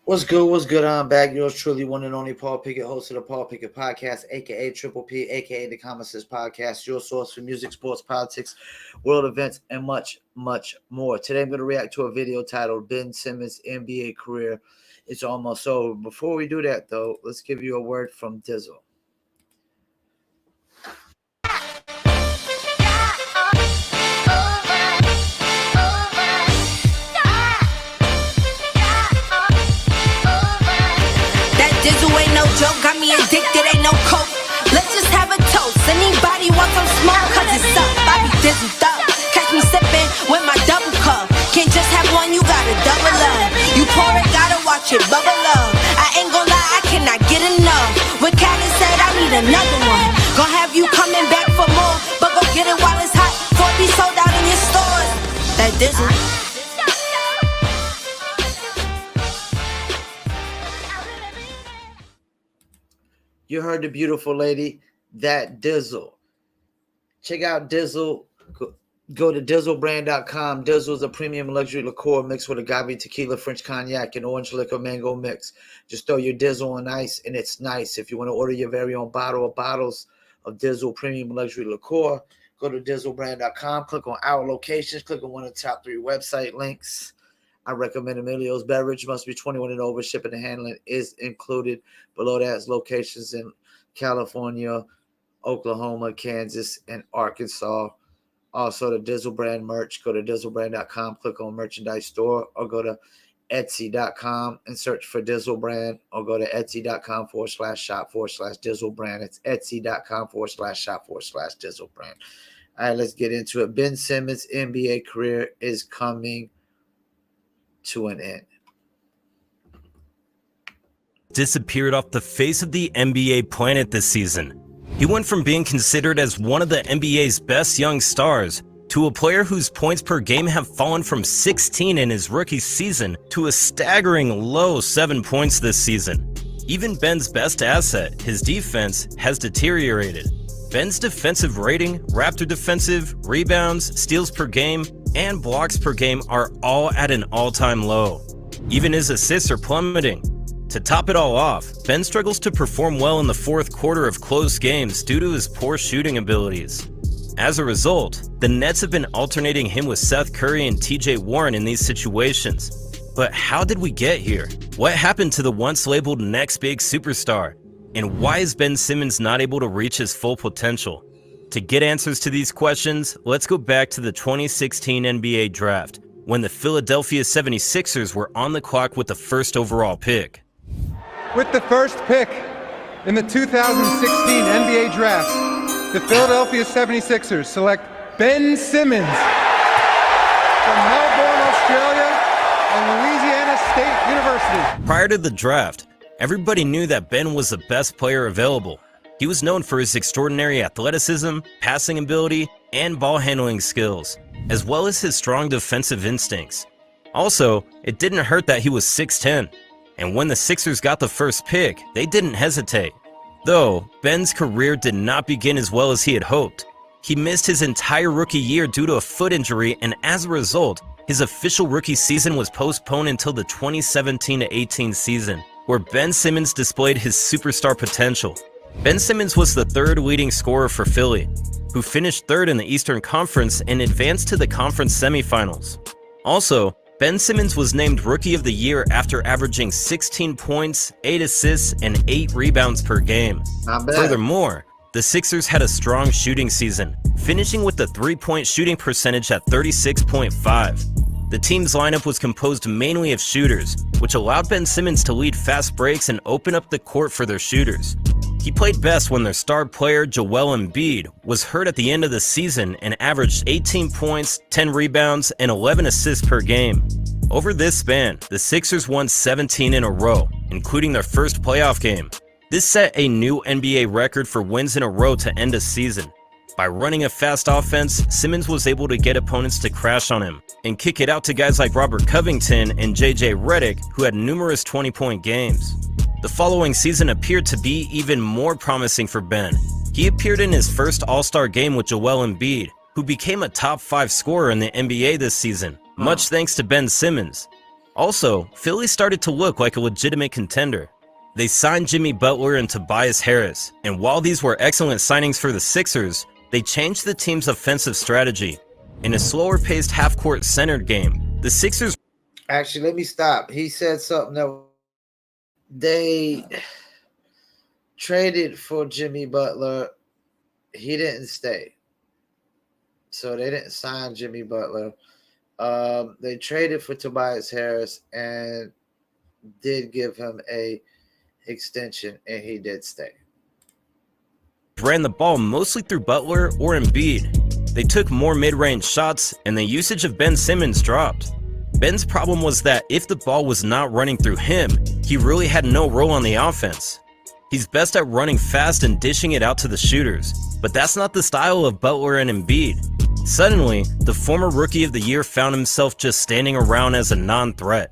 What's good? What's good? I'm back. Yours truly, one and only Paul Pickett, host of the Paul Pickett Podcast, aka Triple P, aka the Common Sense Podcast, your source for music, sports, politics, world events, and much, much more. Today, I'm going to react to a video titled Ben Simmons NBA Career It's Almost Over. Before we do that, though, let's give you a word from Dizzle. Dizzle ain't no joke, got me addicted, ain't no coke. Let's just have a toast. Anybody want some smoke? Cause it's up, I be dizzled up. Catch me sipping with my double cup. Can't just have one, you gotta double up. You pour it, gotta watch it bubble up. I ain't gon' lie, I cannot get enough. What Calvin said, I need another one. Gon' have you coming back for more, but go get it while it's hot. Before it be sold out in your stores. That Dizzle. You heard the beautiful lady, that Dizzle. Check out Dizzle. Go to dizzlebrand.com. Dizzle is a premium luxury liqueur mixed with agave tequila, French cognac, and orange liquor mango mix. Just throw your Dizzle on ice, and it's nice. If you want to order your very own bottle or bottles of Dizzle premium luxury liqueur, go to dizzlebrand.com. Click on our locations. Click on one of the top 3 website links. I recommend Emilio's Beverage. Must be 21 and over. Shipping and handling is included. Below that is locations in California, Oklahoma, Kansas, and Arkansas. Also, the Dizzle Brand merch. Go to dizzlebrand.com. Click on merchandise store, or go to etsy.com and search for Dizzle Brand, or go to etsy.com/shop/Dizzle Brand. It's etsy.com/shop/Dizzle Brand. All right, let's get into it. Ben Simmons' NBA career is coming to an end. Disappeared off the face of the NBA planet this season. He went from being considered as one of the NBA's best young stars to a player whose points per game have fallen from 16 in his rookie season to a staggering low 7 points this season. Even Ben's best asset, his defense, has deteriorated. Ben's defensive rating, Raptor defensive, rebounds, steals per game, and blocks per game are all at an all-time low. Even his assists are plummeting. To top it all off, Ben struggles to perform well in the fourth quarter of close games due to his poor shooting abilities. As a result, the Nets have been alternating him with Seth Curry and TJ Warren in these situations. But how did we get here? What happened to the once labeled next big superstar? And why is Ben Simmons not able to reach his full potential? To get answers to these questions, let's go back to the 2016 NBA draft, when the Philadelphia 76ers were on the clock with the first overall pick. With the first pick in the 2016 NBA draft, the Philadelphia 76ers select Ben Simmons from Melbourne, Australia, and Louisiana State University. Prior to the draft, everybody knew that Ben was the best player available. He was known for his extraordinary athleticism, passing ability, and ball handling skills, as well as his strong defensive instincts. Also, it didn't hurt that he was 6'10", and when the Sixers got the first pick, they didn't hesitate. Though, Ben's career did not begin as well as he had hoped. He missed his entire rookie year due to a foot injury, and as a result, his official rookie season was postponed until the 2017-18 season, where Ben Simmons displayed his superstar potential. Ben Simmons was the third leading scorer for Philly, who finished third in the Eastern Conference and advanced to the conference semifinals. Also, Ben Simmons was named Rookie of the Year after averaging 16 points, 8 assists, and 8 rebounds per game. Not bad. Furthermore, the Sixers had a strong shooting season, finishing with the three-point shooting percentage at 36.5. The team's lineup was composed mainly of shooters, which allowed Ben Simmons to lead fast breaks and open up the court for their shooters. He played best when their star player Joel Embiid was hurt at the end of the season and averaged 18 points, 10 rebounds, and 11 assists per game. Over this span, the Sixers won 17 in a row, including their first playoff game. This set a new NBA record for wins in a row to end a season. By running a fast offense, Simmons was able to get opponents to crash on him and kick it out to guys like Robert Covington and JJ Redick, who had numerous 20-point games. The following season appeared to be even more promising for Ben. He appeared in his first All-Star game with Joel Embiid, who became a top 5 scorer in the NBA this season, much thanks to Ben Simmons. Also, Philly started to look like a legitimate contender. They signed Jimmy Butler and Tobias Harris, and while these were excellent signings for the Sixers, they changed the team's offensive strategy. In a slower-paced half-court centered game, the Sixers... Actually, let me stop. He said something that they traded for Jimmy Butler. He didn't stay. So they didn't sign Jimmy Butler. They traded for Tobias Harris and did give him a extension, and he did stay. ran the ball mostly through Butler or Embiid. They took more mid-range shots, and the usage of Ben Simmons dropped. Ben's problem was that if the ball was not running through him, he really had no role on the offense. He's best at running fast and dishing it out to the shooters, but that's not the style of Butler and Embiid. Suddenly, the former Rookie of the Year found himself just standing around as a non-threat.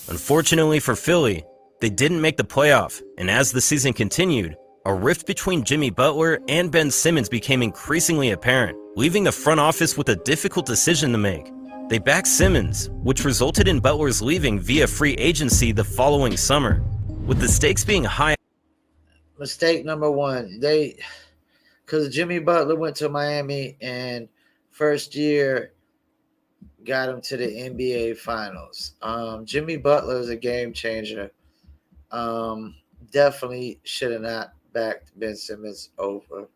Unfortunately for Philly, they didn't make the playoff, and as the season continued, a rift between Jimmy Butler and Ben Simmons became increasingly apparent, leaving the front office with a difficult decision to make. They backed Simmons, which resulted in Butler's leaving via free agency the following summer. With the stakes being high... Mistake number one, because Jimmy Butler went to Miami and first year got him to the NBA Finals. Jimmy Butler is a game changer. Definitely should have not backed Ben Simmons over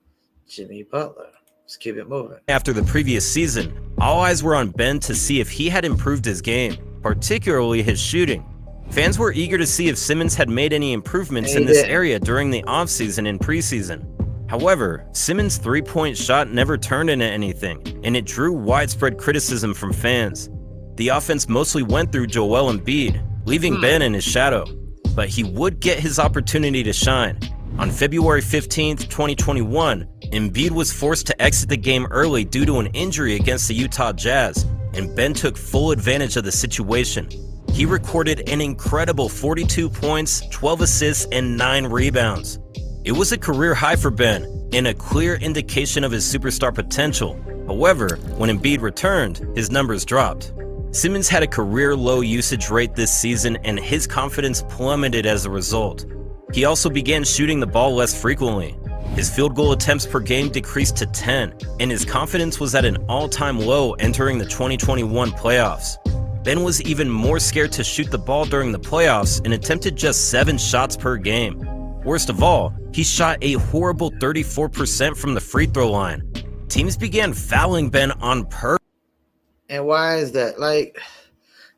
Jimmy Butler. Let's keep it moving. After the previous season, all eyes were on Ben to see if he had improved his game, particularly his shooting. Fans were eager to see if Simmons had made any improvements in this area during the offseason and preseason. However, Simmons' three-point shot never turned into anything, and it drew widespread criticism from fans. The offense mostly went through Joel Embiid, leaving Ben in his shadow. But he would get his opportunity to shine. On February 15th, 2021, Embiid was forced to exit the game early due to an injury against the Utah Jazz, and Ben took full advantage of the situation. He recorded an incredible 42 points, 12 assists, and 9 rebounds. It was a career high for Ben, and a clear indication of his superstar potential. However, when Embiid returned, his numbers dropped. Simmons had a career-low usage rate this season, and his confidence plummeted as a result. He also began shooting the ball less frequently. His field goal attempts per game decreased to 10, and his confidence was at an all-time low entering the 2021 playoffs. Ben was even more scared to shoot the ball during the playoffs and attempted just 7 shots per game. Worst of all, he shot a horrible 34% from the free throw line. Teams began fouling Ben on purpose. And why is that? Like,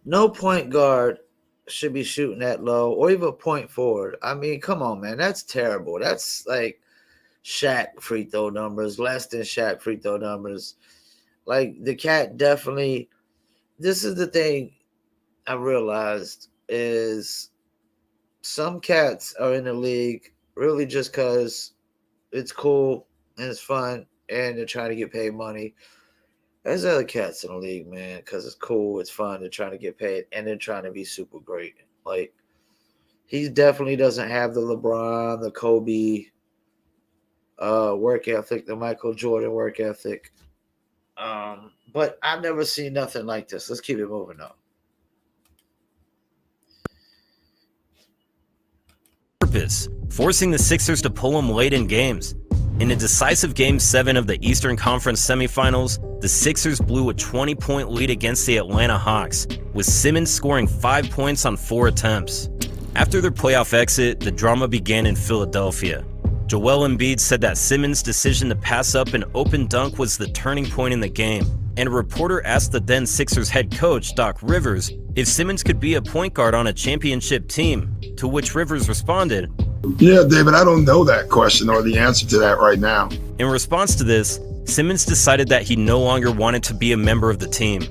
no point guard should be shooting that low, or even point forward. I mean, come on, man. That's terrible. That's like Shaq free throw numbers, less than Shaq free throw numbers. Like, the cat definitely... This is the thing I realized is some cats are in the league really just because it's cool and it's fun and they're trying to get paid money. There's other cats in the league, man, because it's cool, it's fun, they're trying to get paid, and they're trying to be super great. Like, he definitely doesn't have the LeBron, the Kobe work ethic, the Michael Jordan work ethic. But I've never seen nothing like this. Let's keep it moving on. Forcing the Sixers to pull him late in games. In a decisive Game 7 of the Eastern Conference semifinals, the Sixers blew a 20-point lead against the Atlanta Hawks, with Simmons scoring 5 points on 4 attempts. After their playoff exit, the drama began in Philadelphia. Joel Embiid said that Simmons' decision to pass up an open dunk was the turning point in the game, and a reporter asked the then Sixers head coach, Doc Rivers, if Simmons could be a point guard on a championship team, to which Rivers responded, "Yeah, David, I don't know that question or the answer to that right now." In response to this, Simmons decided that he no longer wanted to be a member of the team.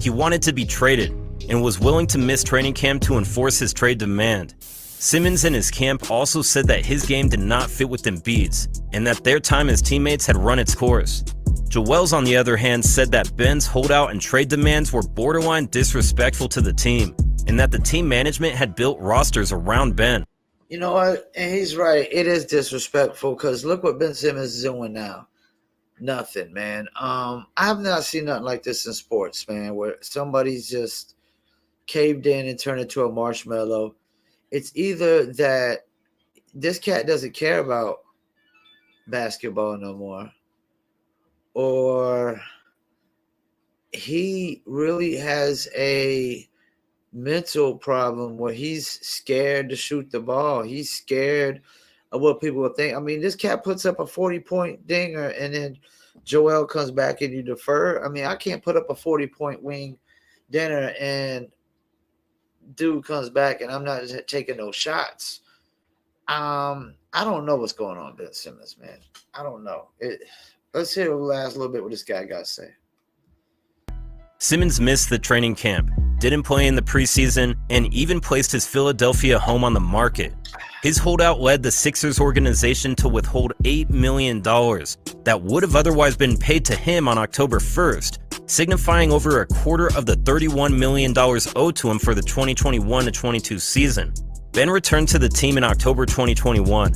He wanted to be traded, and was willing to miss training camp to enforce his trade demand. Simmons and his camp also said that his game did not fit with Embiid's, and that their time as teammates had run its course. Joel's, on the other hand, said that Ben's holdout and trade demands were borderline disrespectful to the team, and that the team management had built rosters around Ben. You know what? And he's right. It is disrespectful because look what Ben Simmons is doing now. Nothing, man. I have not seen nothing like this in sports, man, where somebody's just caved in and turned into a marshmallow. It's either that this cat doesn't care about basketball no more, or he really has a mental problem where he's scared to shoot the ball. He's scared of what people will think. I mean, this cat puts up a 40-point dinger and then Joel comes back and you defer. I mean, I can't put up a 40-point wing dinner and dude comes back and I'm not taking no shots. I don't know what's going on, Ben Simmons, man. I don't know. Let's hear the last little bit what this guy got to say. Simmons missed the training camp, didn't play in the preseason, and even placed his Philadelphia home on the market. His holdout led the Sixers organization to withhold $8 million that would have otherwise been paid to him on October 1st, signifying over a quarter of the $31 million owed to him for the 2021-22 season. Ben returned to the team in October 2021.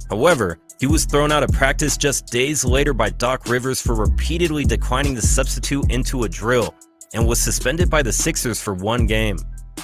However, he was thrown out of practice just days later by Doc Rivers for repeatedly declining to substitute into a drill, and was suspended by the Sixers for 1 game.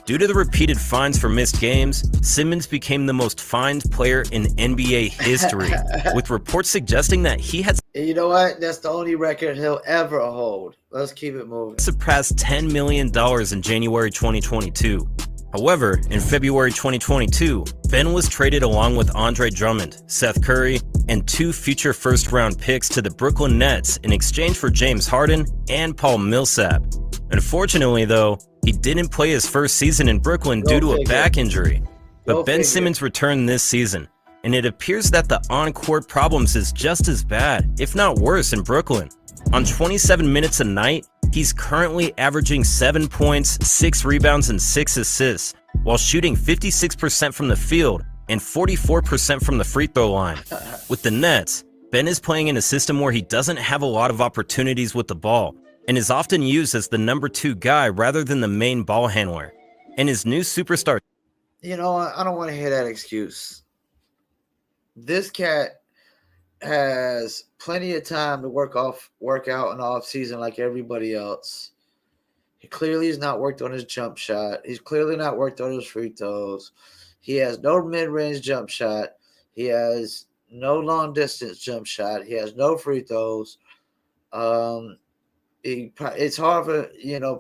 Due to the repeated fines for missed games, Simmons became the most fined player in NBA history, with reports suggesting that he had You know what? That's the only record he'll ever hold. Let's keep it moving. surpassed $10 million in January 2022. However, in February 2022, Ben was traded along with Andre Drummond, Seth Curry, and 2 future first-round picks to the Brooklyn Nets in exchange for James Harden and Paul Millsap. Unfortunately, though, he didn't play his first season in Brooklyn due to a back injury. But Ben Simmons returned this season, and it appears that the on-court problems is just as bad, if not worse, in Brooklyn. On 27 minutes a night, he's currently averaging 7 points, 6 rebounds, and 6 assists, while shooting 56% from the field and 44% from the free throw line. With the Nets, Ben is playing in a system where he doesn't have a lot of opportunities with the ball, and is often used as the number 2 guy rather than the main ball handler. And his new superstar... You know, I don't want to hear that excuse. This cat has plenty of time to work out in off season like everybody else. He clearly has not worked on his jump shot. He's clearly not worked on his free throws. He has no mid-range jump shot. He has no long distance jump shot. He has no free throws. It's hard for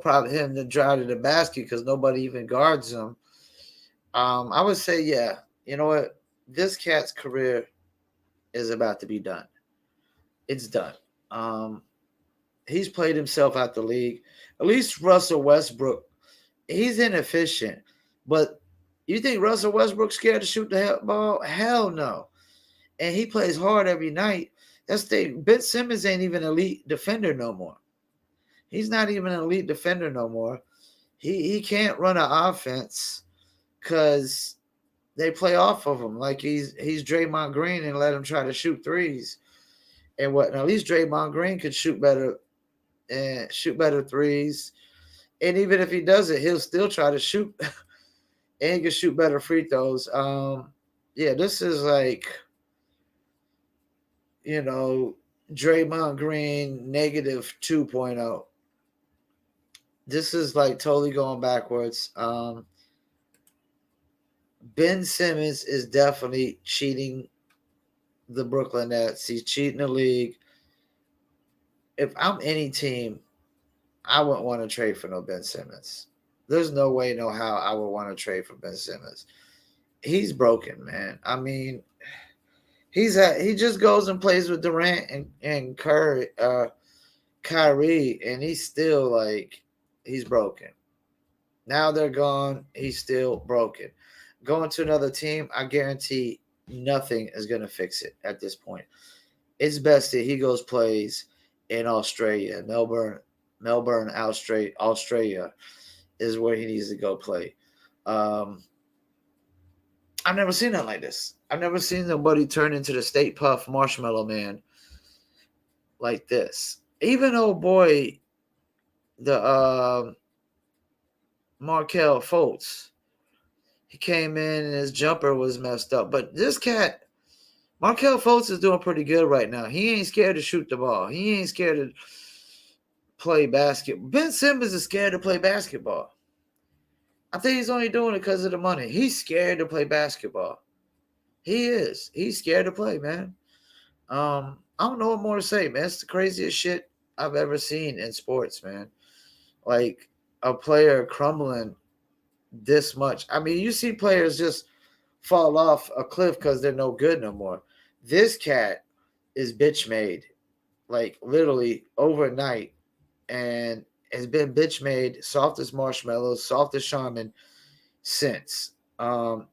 probably him to drive to the basket because nobody even guards him. I would say, yeah, you know what? This cat's career is about to be done. It's done. He's played himself out the league. At least Russell Westbrook, he's inefficient. But you think Russell Westbrook's scared to shoot the ball? Hell no. And he plays hard every night. Ben Simmons ain't even an elite defender no more. He's not even an elite defender no more. He can't run an offense because they play off of him like he's Draymond Green and let him try to shoot threes. And at least Draymond Green could shoot better threes. And even if he does it, he'll still try to shoot and he can shoot better free throws. Yeah, this is like, Draymond Green negative 2.0. This is like totally going backwards. Ben Simmons is definitely cheating the Brooklyn Nets. He's cheating the league. If I'm any team, I wouldn't want to trade for no Ben Simmons. There's no way, no how I would want to trade for Ben Simmons. He's broken, man. I mean, he just goes and plays with Durant and Kyrie, and he's still like he's broken. Now they're gone. He's still broken. Going to another team, I guarantee nothing is going to fix it at this point. It's best that he goes plays in Australia. Melbourne, Australia is where he needs to go play. I've never seen nothing like this. I've never seen nobody turn into the State Puff Marshmallow Man like this. Even old boy, the Markelle Fultz, he came in and his jumper was messed up. But this cat, Markelle Fultz, is doing pretty good right now. He ain't scared to shoot the ball. He ain't scared to play basketball. Ben Simmons is scared to play basketball. I think he's only doing it because of the money. He's scared to play basketball. He is. He's scared to play, man. I don't know what more to say, man. It's the craziest shit I've ever seen in sports, man. Like a player crumbling this much. I mean, you see players just fall off a cliff because they're no good no more. This cat is bitch made, like literally overnight, and has been bitch made, soft as marshmallows, soft as shaman since.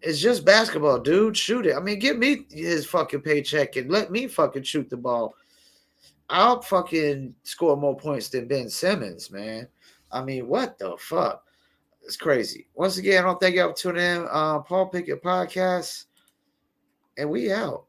It's just basketball, dude. Shoot it. I mean, give me his fucking paycheck and let me fucking shoot the ball. I'll fucking score more points than Ben Simmons, man. I mean, what the fuck? It's crazy. Once again, I don't thank y'all for tuning in. Paul Pickett Podcast, and we out.